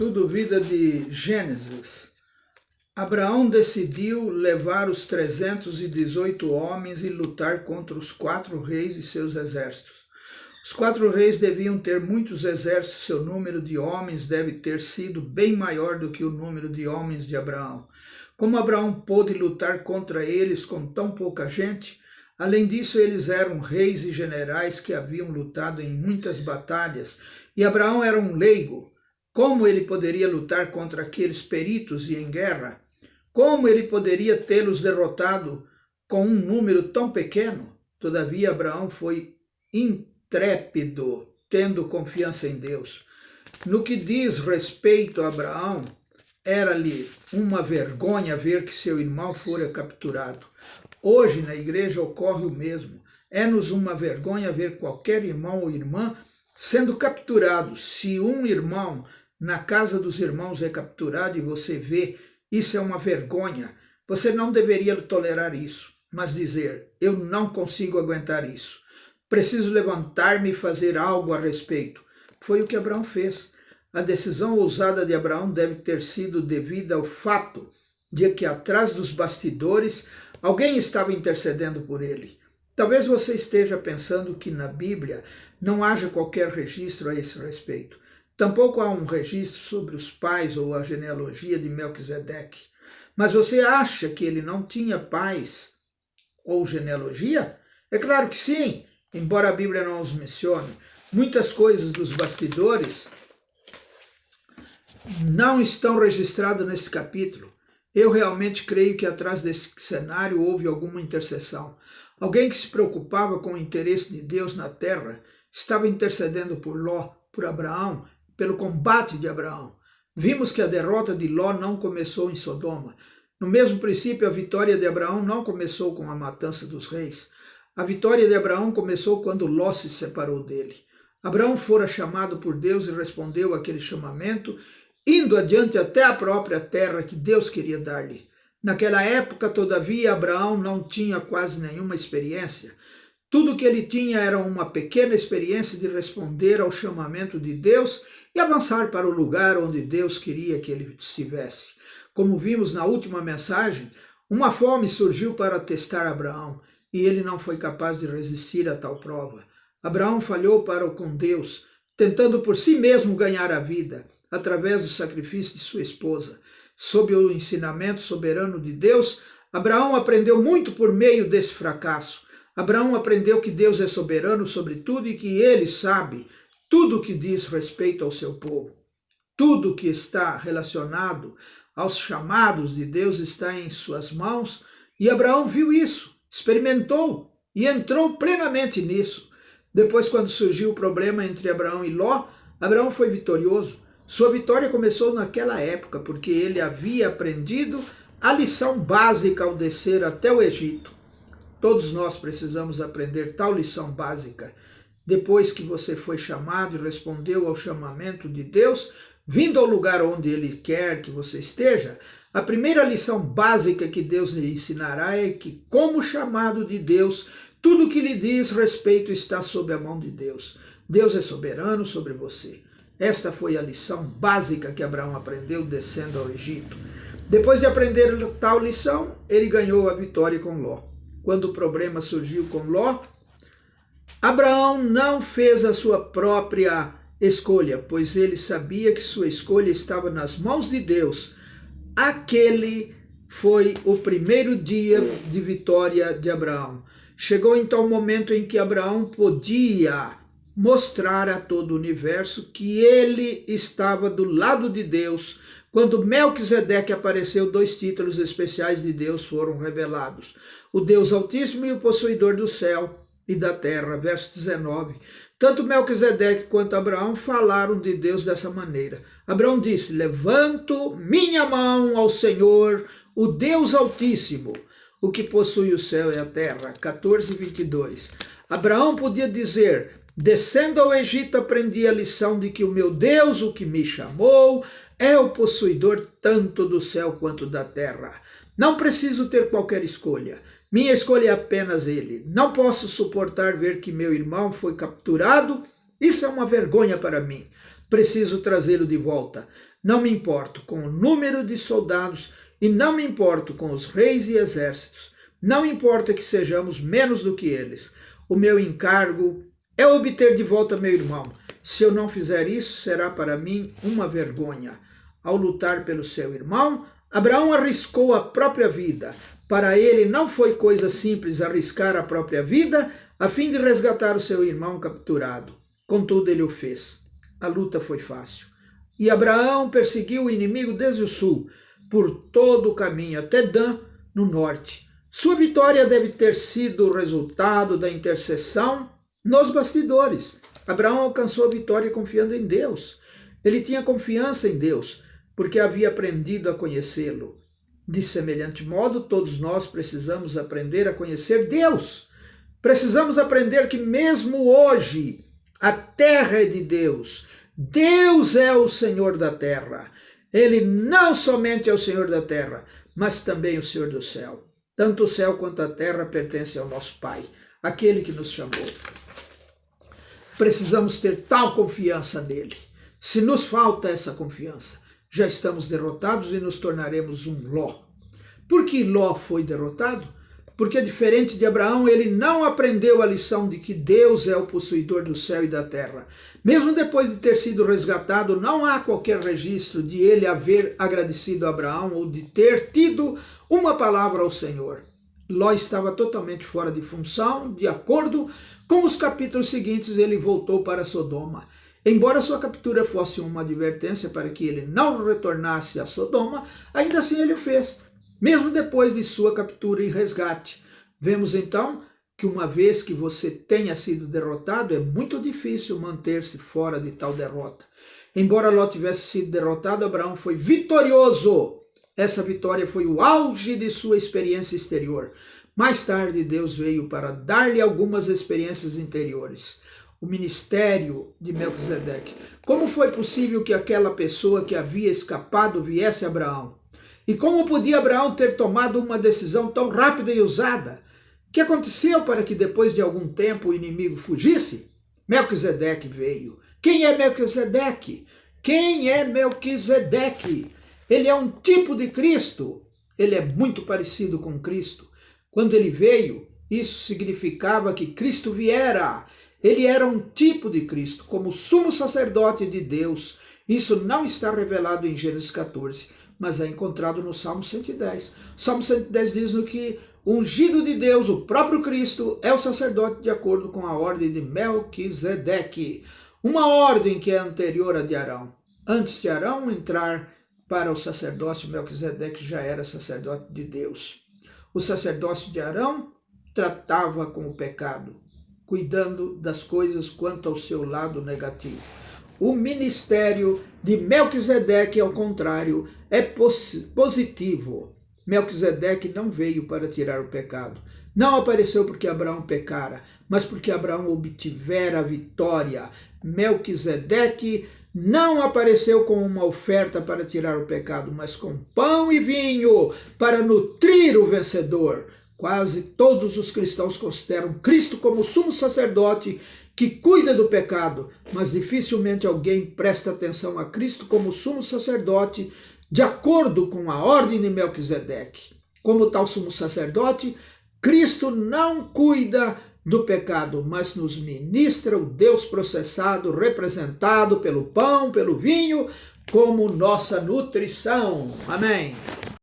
Estudo Vida de Gênesis. Abraão decidiu levar os 318 homens e lutar contra os 4 reis e seus exércitos. Os 4 reis deviam ter muitos exércitos, seu número de homens deve ter sido bem maior do que o número de homens de Abraão. Como Abraão pôde lutar contra eles com tão pouca gente? Além disso, eles eram reis e generais que haviam lutado em muitas batalhas, e Abraão era um leigo. Como ele poderia lutar contra aqueles peritos e em guerra? Como ele poderia tê-los derrotado com um número tão pequeno? Todavia, Abraão foi intrépido, tendo confiança em Deus. No que diz respeito a Abraão, era-lhe uma vergonha ver que seu irmão fora capturado. Hoje, na igreja, ocorre o mesmo. É-nos uma vergonha ver qualquer irmão ou irmã sendo capturado. Se um irmão na casa dos irmãos é capturado e você vê, isso é uma vergonha. Você não deveria tolerar isso, mas dizer, eu não consigo aguentar isso. Preciso levantar-me e fazer algo a respeito. Foi o que Abraão fez. A decisão ousada de Abraão deve ter sido devida ao fato de que atrás dos bastidores alguém estava intercedendo por ele. Talvez você esteja pensando que na Bíblia não haja qualquer registro a esse respeito. Tampouco há um registro sobre os pais ou a genealogia de Melquisedeque. Mas você acha que ele não tinha pais ou genealogia? É claro que sim, embora a Bíblia não os mencione. Muitas coisas dos bastidores não estão registradas nesse capítulo. Eu realmente creio que atrás desse cenário houve alguma intercessão. Alguém que se preocupava com o interesse de Deus na terra estava intercedendo por Ló, por Abraão, pelo combate de Abraão. Vimos que a derrota de Ló não começou em Sodoma. No mesmo princípio, a vitória de Abraão não começou com a matança dos reis. A vitória de Abraão começou quando Ló se separou dele. Abraão fora chamado por Deus e respondeu àquele chamamento, indo adiante até a própria terra que Deus queria dar-lhe. Naquela época, todavia, Abraão não tinha quase nenhuma experiência. Tudo que ele tinha era uma pequena experiência de responder ao chamamento de Deus e avançar para o lugar onde Deus queria que ele estivesse. Como vimos na última mensagem, uma fome surgiu para testar Abraão e ele não foi capaz de resistir a tal prova. Abraão falhou para com Deus, tentando por si mesmo ganhar a vida, através do sacrifício de sua esposa. Sob o ensinamento soberano de Deus, Abraão aprendeu muito por meio desse fracasso. Abraão aprendeu que Deus é soberano sobre tudo e que ele sabe tudo o que diz respeito ao seu povo. Tudo que está relacionado aos chamados de Deus está em suas mãos e Abraão viu isso, experimentou e entrou plenamente nisso. Depois, quando surgiu o problema entre Abraão e Ló, Abraão foi vitorioso. Sua vitória começou naquela época, porque ele havia aprendido a lição básica ao descer até o Egito. Todos nós precisamos aprender tal lição básica. Depois que você foi chamado e respondeu ao chamamento de Deus, vindo ao lugar onde Ele quer que você esteja, a primeira lição básica que Deus lhe ensinará é que, como chamado de Deus, tudo que lhe diz respeito está sob a mão de Deus. Deus é soberano sobre você. Esta foi a lição básica que Abraão aprendeu descendo ao Egito. Depois de aprender tal lição, ele ganhou a vitória com Ló. Quando o problema surgiu com Ló, Abraão não fez a sua própria escolha, pois ele sabia que sua escolha estava nas mãos de Deus. Aquele foi o primeiro dia de vitória de Abraão. Chegou então o momento em que Abraão podia mostrar a todo o universo que ele estava do lado de Deus. Quando Melquisedeque apareceu, 2 títulos especiais de Deus foram revelados. O Deus Altíssimo e o possuidor do céu e da terra. Verso 19. Tanto Melquisedeque quanto Abraão falaram de Deus dessa maneira. Abraão disse, levanto minha mão ao Senhor, o Deus Altíssimo, o que possui o céu e a terra. 14:22. Abraão podia dizer, descendo ao Egito, aprendi a lição de que o meu Deus, o que me chamou, é o possuidor tanto do céu quanto da terra. Não preciso ter qualquer escolha. Minha escolha é apenas Ele. Não posso suportar ver que meu irmão foi capturado. Isso é uma vergonha para mim. Preciso trazê-lo de volta. Não me importo com o número de soldados e não me importo com os reis e exércitos. Não importa que sejamos menos do que eles. O meu encargo é obter de volta meu irmão. Se eu não fizer isso, será para mim uma vergonha. Ao lutar pelo seu irmão, Abraão arriscou a própria vida. Para ele não foi coisa simples arriscar a própria vida a fim de resgatar o seu irmão capturado. Contudo, ele o fez. A luta foi fácil. E Abraão perseguiu o inimigo desde o sul, por todo o caminho até Dan, no norte. Sua vitória deve ter sido o resultado da intercessão nos bastidores. Abraão alcançou a vitória confiando em Deus. Ele tinha confiança em Deus, porque havia aprendido a conhecê-lo. De semelhante modo, todos nós precisamos aprender a conhecer Deus. Precisamos aprender que mesmo hoje, a terra é de Deus. Deus é o Senhor da terra. Ele não somente é o Senhor da terra, mas também o Senhor do céu. Tanto o céu quanto a terra pertencem ao nosso Pai, aquele que nos chamou. Precisamos ter tal confiança nele. Se nos falta essa confiança, já estamos derrotados e nos tornaremos um Ló. Por que Ló foi derrotado? Porque, diferente de Abraão, ele não aprendeu a lição de que Deus é o possuidor do céu e da terra. Mesmo depois de ter sido resgatado, não há qualquer registro de ele haver agradecido a Abraão ou de ter tido uma palavra ao Senhor. Ló estava totalmente fora de função. De acordo com os capítulos seguintes, ele voltou para Sodoma. Embora sua captura fosse uma advertência para que ele não retornasse a Sodoma, ainda assim ele o fez, mesmo depois de sua captura e resgate. Vemos então que uma vez que você tenha sido derrotado, é muito difícil manter-se fora de tal derrota. Embora Ló tivesse sido derrotado, Abraão foi vitorioso. Essa vitória foi o auge de sua experiência exterior. Mais tarde, Deus veio para dar-lhe algumas experiências interiores. O ministério de Melquisedeque. Como foi possível que aquela pessoa que havia escapado viesse a Abraão? E como podia Abraão ter tomado uma decisão tão rápida e ousada? O que aconteceu para que depois de algum tempo o inimigo fugisse? Melquisedeque veio. Quem é Melquisedeque? Quem é Melquisedeque? Ele é um tipo de Cristo. Ele é muito parecido com Cristo. Quando ele veio, isso significava que Cristo viera. Ele era um tipo de Cristo, como sumo sacerdote de Deus. Isso não está revelado em Gênesis 14, mas é encontrado no Salmo 110. O Salmo 110 diz que o ungido de Deus, o próprio Cristo, é o sacerdote de acordo com a ordem de Melquisedeque. Uma ordem que é anterior à de Arão. Antes de Arão entrar para o sacerdócio, Melquisedeque já era sacerdote de Deus. O sacerdócio de Arão tratava com o pecado, cuidando das coisas quanto ao seu lado negativo. O ministério de Melquisedeque, ao contrário, é positivo. Melquisedeque não veio para tirar o pecado. Não apareceu porque Abraão pecara, mas porque Abraão obtivera a vitória. Melquisedeque não apareceu com uma oferta para tirar o pecado, mas com pão e vinho para nutrir o vencedor. Quase todos os cristãos consideram Cristo como sumo sacerdote que cuida do pecado, mas dificilmente alguém presta atenção a Cristo como sumo sacerdote de acordo com a ordem de Melquisedeque. Como tal sumo sacerdote, Cristo não cuida do pecado, mas nos ministra o Deus processado, representado pelo pão, pelo vinho, como nossa nutrição. Amém.